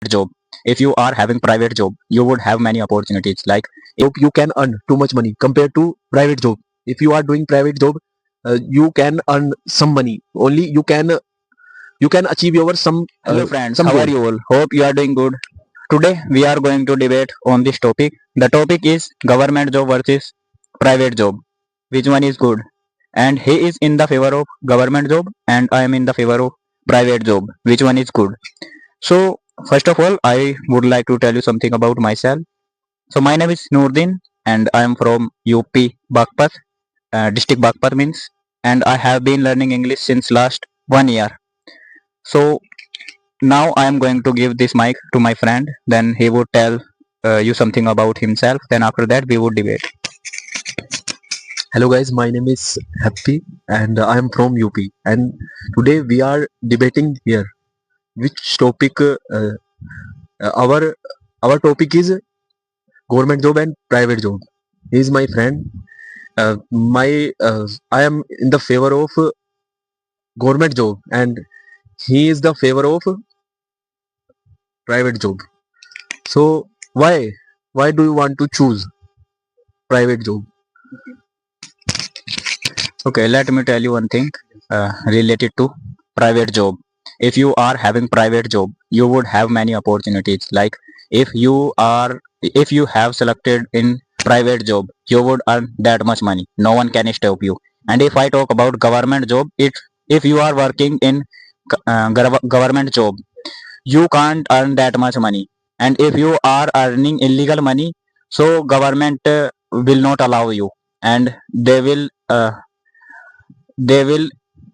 job. If you are having private job, you would have many opportunities. Like You can earn too much money compared to private job. If you are doing private job, you can earn some money. Only you can achieve your hello friends, some how are goal. you all? Hope you are doing good. Today we are going to debate on this topic. The topic is government job versus private job. Which one is good? And he is in the favor of government job and I am in the favor of private job. Which one is good? So first of all, I would like to tell you something about myself. So my name is Noordin and I am from UP Bagpat, district Bagpat means, and I have been learning English since last 1 year. So now I am going to give this mic to my friend. Then he would tell you something about himself. Then after that we would debate. Hello guys, my name is Happy and I am from UP, and today we are debating here which topic our topic is government job and private job. He is my friend. My I am in the favor of government job and he is the favor of private job. So why do you want to choose private job? Okay, let me tell you one thing related to private job. If you are having private job, you would have many opportunities. Like if you have selected in private job, you would earn that much money. No one can stop you. And if I talk about government job, if you are working in government job, you can't earn that much money. And if you are earning illegal money, so government will not allow you, and they will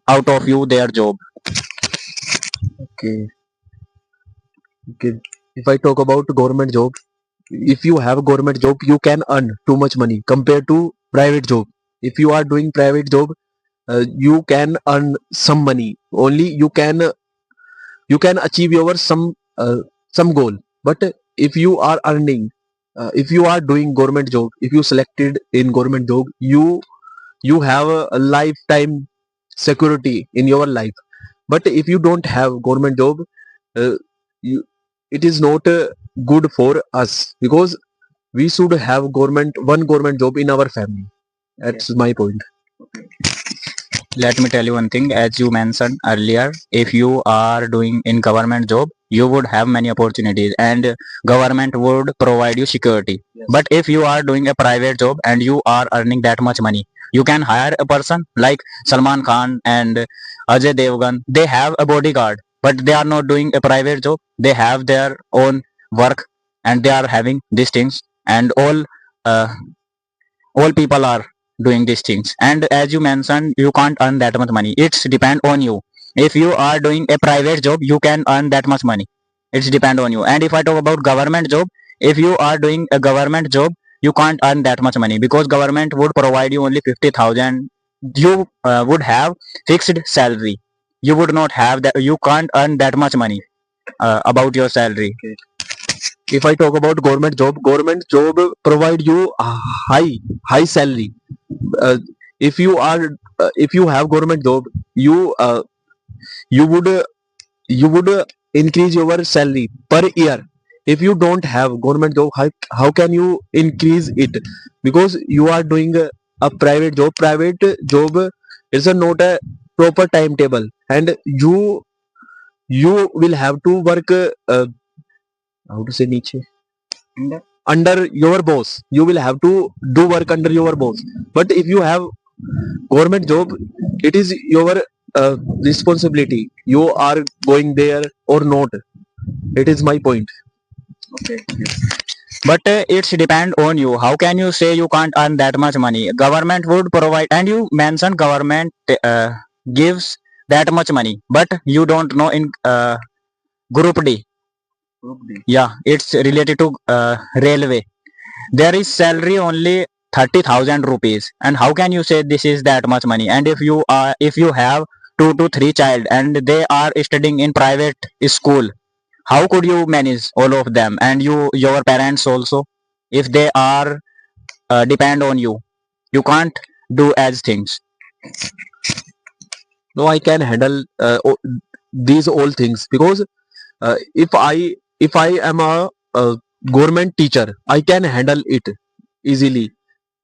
out of you their job. Okay, okay. If I talk about government job, if you have government job, you can earn too much money compared to private job. If you are doing private job, you can earn some money. Only you can achieve your some goal. But if you are earning, if you are doing government job, if you selected in government job, you have a lifetime security in your life. But if you don't have government job, uh, you, it is not good for us, because we should have one government job in our family. That's my point. Let me tell you one thing. As you mentioned earlier, if you are doing in government job, you would have many opportunities and government would provide you security. Yes. But if you are doing a private job and you are earning that much money, you can hire a person like Salman Khan and Ajay Devgan. They have a bodyguard, but they are not doing a private job. They have their own work and they are having these things, and uh, all people are doing these things. And as you mentioned, you can't earn that much money. It's depend on you. If you are doing a private job, you can earn that much money. It's depend on you. And if I talk about government job, if you are doing a government job, you can't earn that much money because government would provide you only 50,000. You would have fixed salary. You would not have that. You can't earn that much money about your salary. If I talk about government job provide you a high salary. uh, if you are if you have government job, you you would you would increase your salary per year. If you don't have government job, how can you increase it? Because you are doing a private job is not a proper timetable, and you will have to work how to say niche under your boss. You will have to do work under your boss. But if you have government job, it is your responsibility. You are going there or not. It is my point. But it's depend on you. How can you say you can't earn that much money? Government would provide, and you mentioned government gives that much money, but you don't know in group D. Yeah, it's related to railway. There is salary only 30,000 rupees, and how can you say this is that much money? And if you have 2 to 3 child and they are studying in private school, how could you manage all of them? And your parents also, if they are depend on you, you can't do as things. No, I can handle these all things, because if I if I am a government teacher, I can handle it easily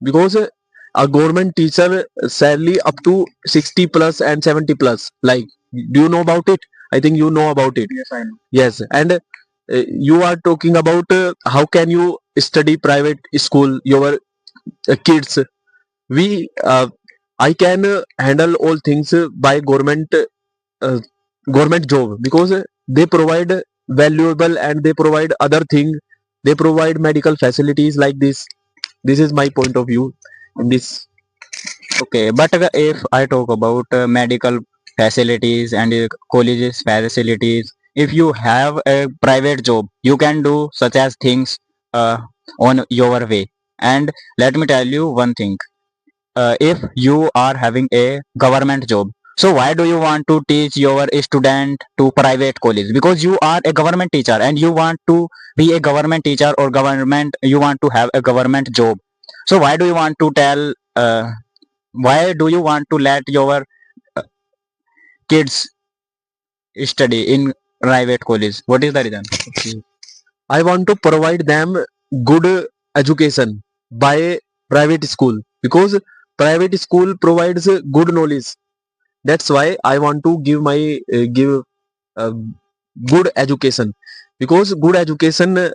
because a government teacher salary up to 60 plus and 70 plus. Like, do you know about it? I think you know about it. Yes, I know. Yes, and you are talking about how can you study private school your kids. We I can handle all things by uh, government job because they provide valuable and they provide other thing. They provide medical facilities like this. This is my point of view in this. Okay, but if I talk about medical facilities and colleges facilities, if you have a private job, you can do such as things uh, on your way. And let me tell you one thing. If you are having a government job, so why do you want to teach your student to private college? Because you are a government teacher and you want to be a government teacher or government, you want to have a government job. So why do you want to tell? Why do you want to let your uh, kids study in private college? What is the reason? Okay. I want to provide them good education by private school because private school provides good knowledge. That's why I want to give uh, good education because good education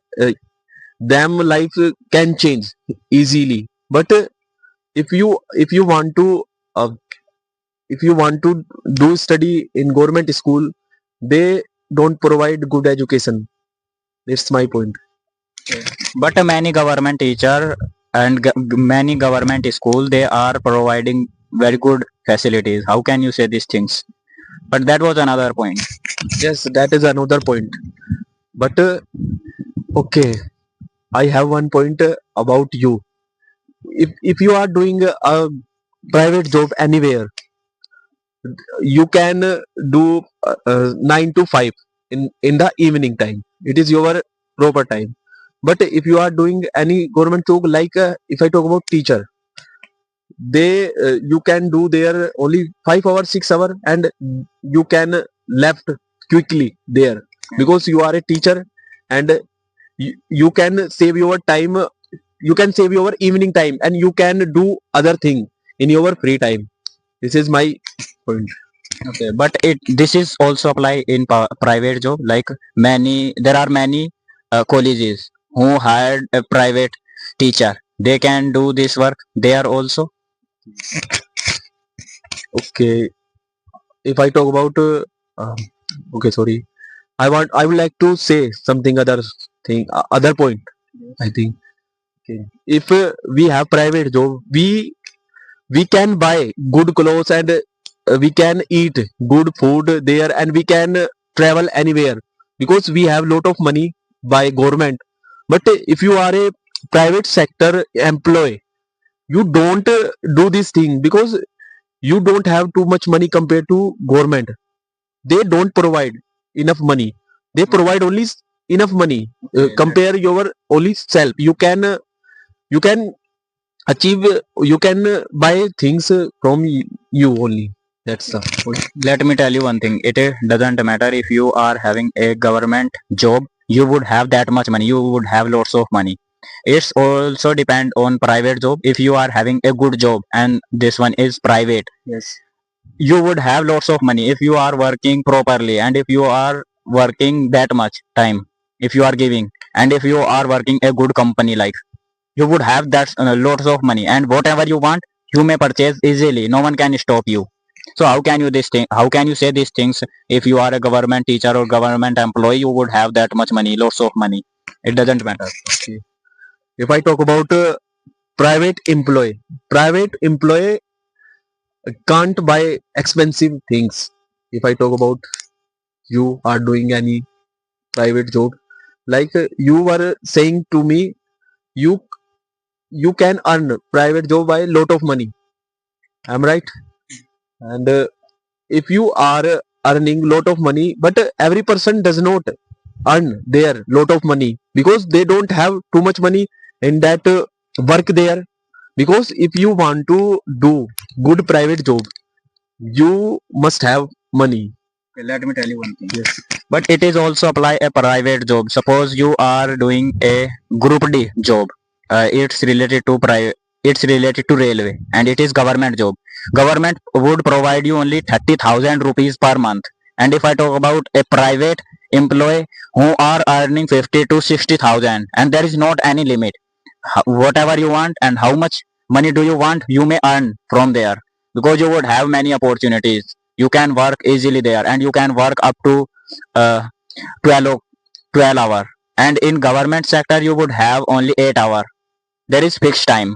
them life can change easily. But if you want to uh, if you want to do study in government school, they don't provide good education. That's my point. But many government teacher and many government school, they are providing very good facilities. How can you say these things? But that was another point. Yes, that is another point. But okay, I have one point about you. If you are doing a private job anywhere, you can do 9 to 5 in the evening time. It is your proper time. But if you are doing any government job, like if I talk about teacher, they you can do there only 5 hours 6 hours and you can left quickly there because you are a teacher and you can save your time, you can save your evening time and you can do other thing in your free time. This is my point. Okay, but it this is also apply in private job. Like many, there are many colleges who hired a private teacher. They can do this work there also. Okay, if I talk about um, okay, sorry, I would like to say something other thing, other point. I think, okay, if we have private job, we can buy good clothes and we can eat good food there and we can travel anywhere because we have lot of money by government. But if you are a private sector employee, you don't do this thing because you don't have too much money compared to government. They don't provide enough money. They provide only enough money. Compare your only self, you can achieve, you can buy things from you only. That's the point. Let me tell you one thing. It doesn't matter if you are having a government job. You would have that much money. You would have lots of money. It's also depend on private job. If you are having a good job and this one is private, Yes. you would have lots of money if you are working properly and if you are working that much time, if you are giving, and if you are working a good company, like you would have that lots of money and whatever you want you may purchase easily. No one can stop you. So how can you this thing, how can you say these things? If you are a government teacher or government employee, you would have that much money, lots of money. It doesn't matter. Okay. If I talk about private employee can't buy expensive things. If I talk about you are doing any private job, like you were saying to me, you you can earn private job by lot of money. I'm right. And if you are earning lot of money, but every person does not earn their lot of money because they don't have too much money in that work there. Because if you want to do good private job, you must have money. Okay, let me tell you one thing. Yes. But it is also apply a private job. Suppose you are doing a group D job. It's related to private. It's related to railway, and it is government job. Government would provide you only 30,000 rupees per month. And if I talk about a private employee who are earning 50 to 60,000, and there is not any limit. Whatever you want and how much money do you want, you may earn from there, because you would have many opportunities. You can work easily there, and you can work up to uh, 12 12 hour, and in government sector you would have only 8 hour. There is fixed time.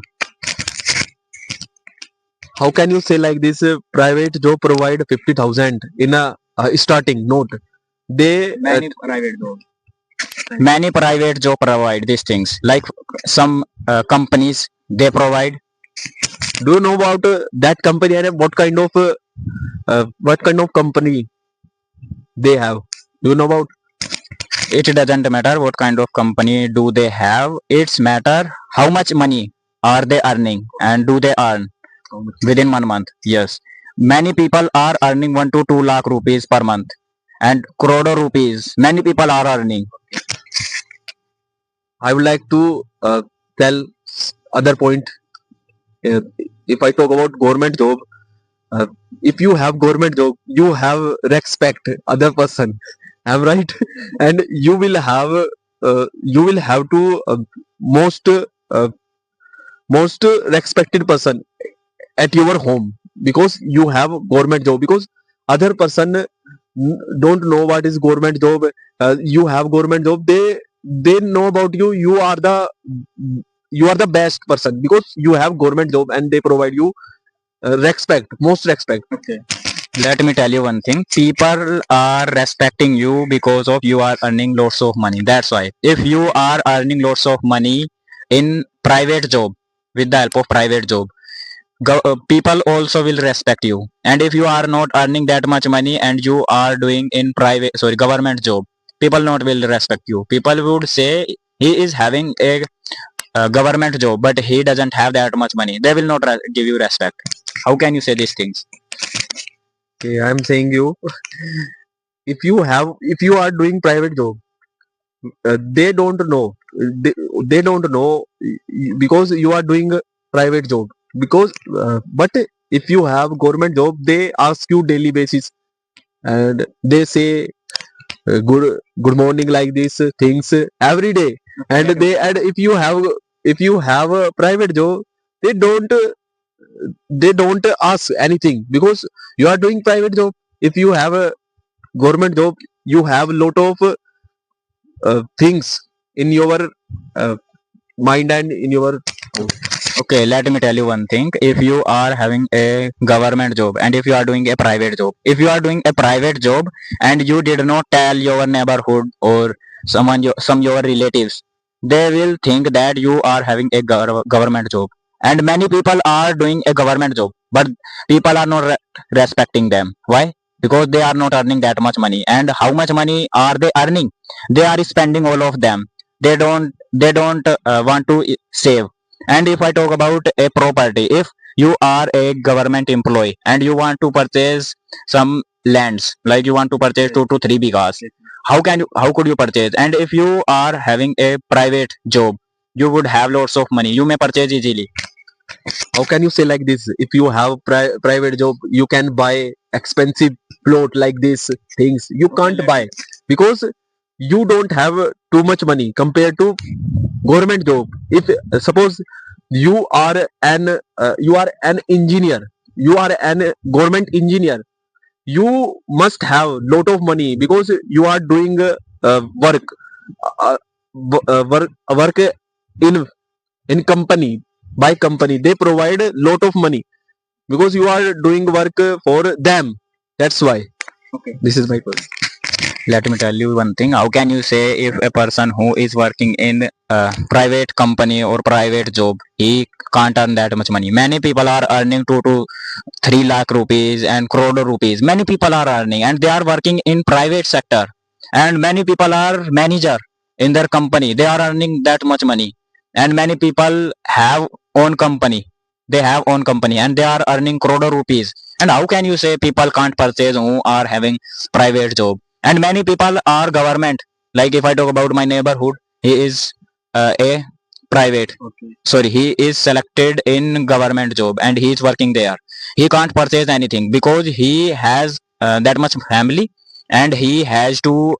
How can you say like this? Private job provide 50,000 in a starting note. They Private job, many private job provide these things, like some companies they provide. do you know about that company and what kind of company they have? Do you know about? It doesn't matter what kind of company do they have, it's matter how much money are they earning, and do they earn within 1 month. Yes, many people are earning 1 to 2 lakh rupees per month, and crore rupees many people are earning. I would like to tell other point. Uh, if I talk about government job, uh, if you have government job, you have respect other person. I'm right, and you will have to most most respected person at your home, because you have government job, because other person don't know what is government job. You have government job, they know about you. You are the best person because you have government job, and they provide you respect, most respect. Okay, let me tell you one thing. People are respecting you because of you are earning lots of money. That's why if you are earning lots of money in private job, with the help of private job, people also will respect you. And if you are not earning that much money and you are doing in government job, people not will respect you. People would say he is having a government job but he doesn't have that much money. They will not give you respect. How can you say these things? Okay, I'm saying you, if you are doing private job, they don't know, they don't know because you are doing a private job, because but if you have government job, they ask you daily basis, and they say good morning like this things every day. And if you have a private job, they don't ask anything, because you are doing private job. If you have a government job, you have a lot of things in your uh, mind and in your. Okay, let me tell you one thing. If you are having a government job and if you are doing a private job, if you are doing a private job and you did not tell your neighborhood or some your relatives, they will think that you are having a government job. And many people are doing a government job, but people are not respecting them. Why? Because they are not earning that much money. And how much money are they earning? They are spending all of them. They don't want to save. And if I talk about a property, if you are a government employee and you want to purchase some lands, like you want to purchase 2 to 3 bighas, how could you purchase? And if you are having a private job, you would have lots of money, you may purchase easily. How can you say like this? If you have private job, you can buy expensive plot like this things. You can't buy because you don't have too much money compared to government job. If suppose you are an engineer, you are an government engineer, you must have lot of money because you are doing work uh, work in company. By company, they provide a lot of money because you are doing work for them. That's why. Okay, This is my point. let me tell you one thing. How can you say if a person who is working in a private company or private job, he can't earn that much money? Many people are earning 2 to 3 lakh rupees and crore rupees. Many people are earning and they are working in private sector. And many people are manager in their company. They are earning that much money. And many people have own company. They have own company and they are earning crore rupees. And how can you say people can't purchase who are having private job? And many people are government. Like if I talk about my neighborhood, he is a private. Okay. Sorry, he is selected in government job and he is working there. He can't purchase anything because he has that much family, and he has to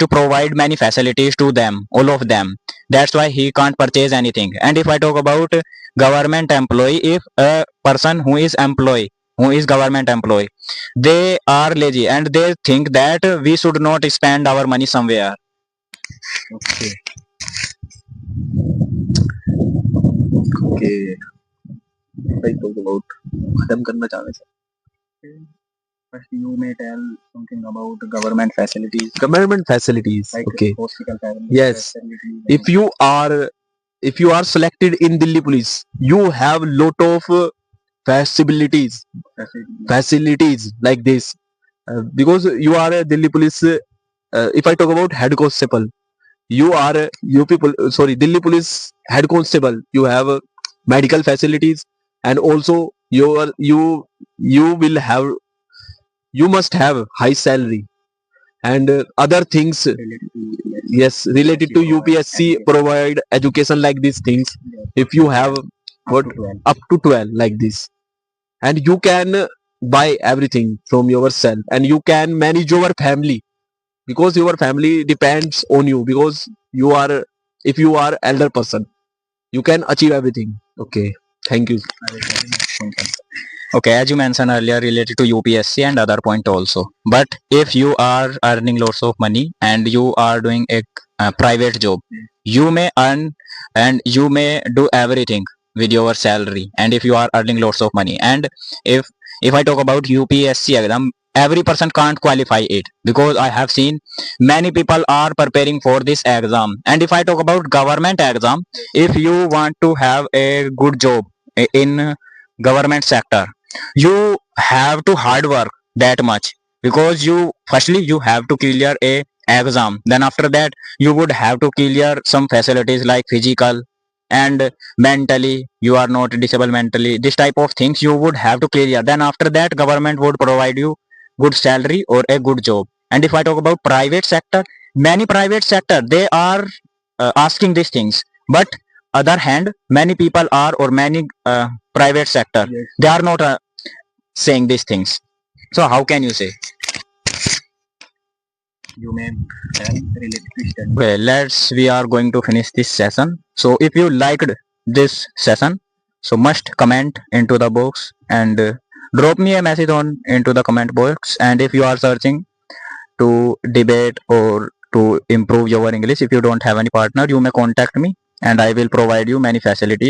provide many facilities to them, all of them. That's why he can't purchase anything. And if I talk about government employee, if a person who is government employee, they are lazy and they think that we should not spend our money somewhere. Okay. Okay. I talk about खत्म करना चाह रहे हैं. First, you may tell something about government facilities. Government facilities. Like Okay. hospital facilities. Yes. Facilities. If you are selected in Delhi Police, you have lot of facilities like this. Because you are a Delhi Police. If I talk about head constable, you are Delhi Police head constable. You have medical facilities, and also you must have high salary and other things. Yes, related to UPSC provide education like these things. If you have what up to 12 like this, and you can buy everything from yourself, and you can manage your family, because your family depends on you, because if you are elder person, you can achieve everything. Okay, thank you. Okay, as you mentioned earlier, related to UPSC and other point also. But if you are earning lots of money and you are doing a private job, you may earn and you may do everything with your salary. And if you are earning lots of money, and if I talk about UPSC exam, every person can't qualify it, because I have seen many people are preparing for this exam. And if I talk about government exam, if you want to have a good job in government sector, you have to hard work that much, because you have to clear a exam, then after that you would have to clear some facilities like physical and mentally you are not disabled mentally, this type of things you would have to clear. Then after that government would provide you good salary or a good job. And if I talk about private sector, many private sector they are asking these things, but other hand many people are, or many private sector, Yes. they are not saying these things. So how can you say? You may tell related to study. Okay, we are going to finish this session. So if you liked this session, so must comment into the box and drop me a message on into the comment box. And if you are searching to debate or to improve your English, if you don't have any partner, you may contact me and I will provide you many facilities.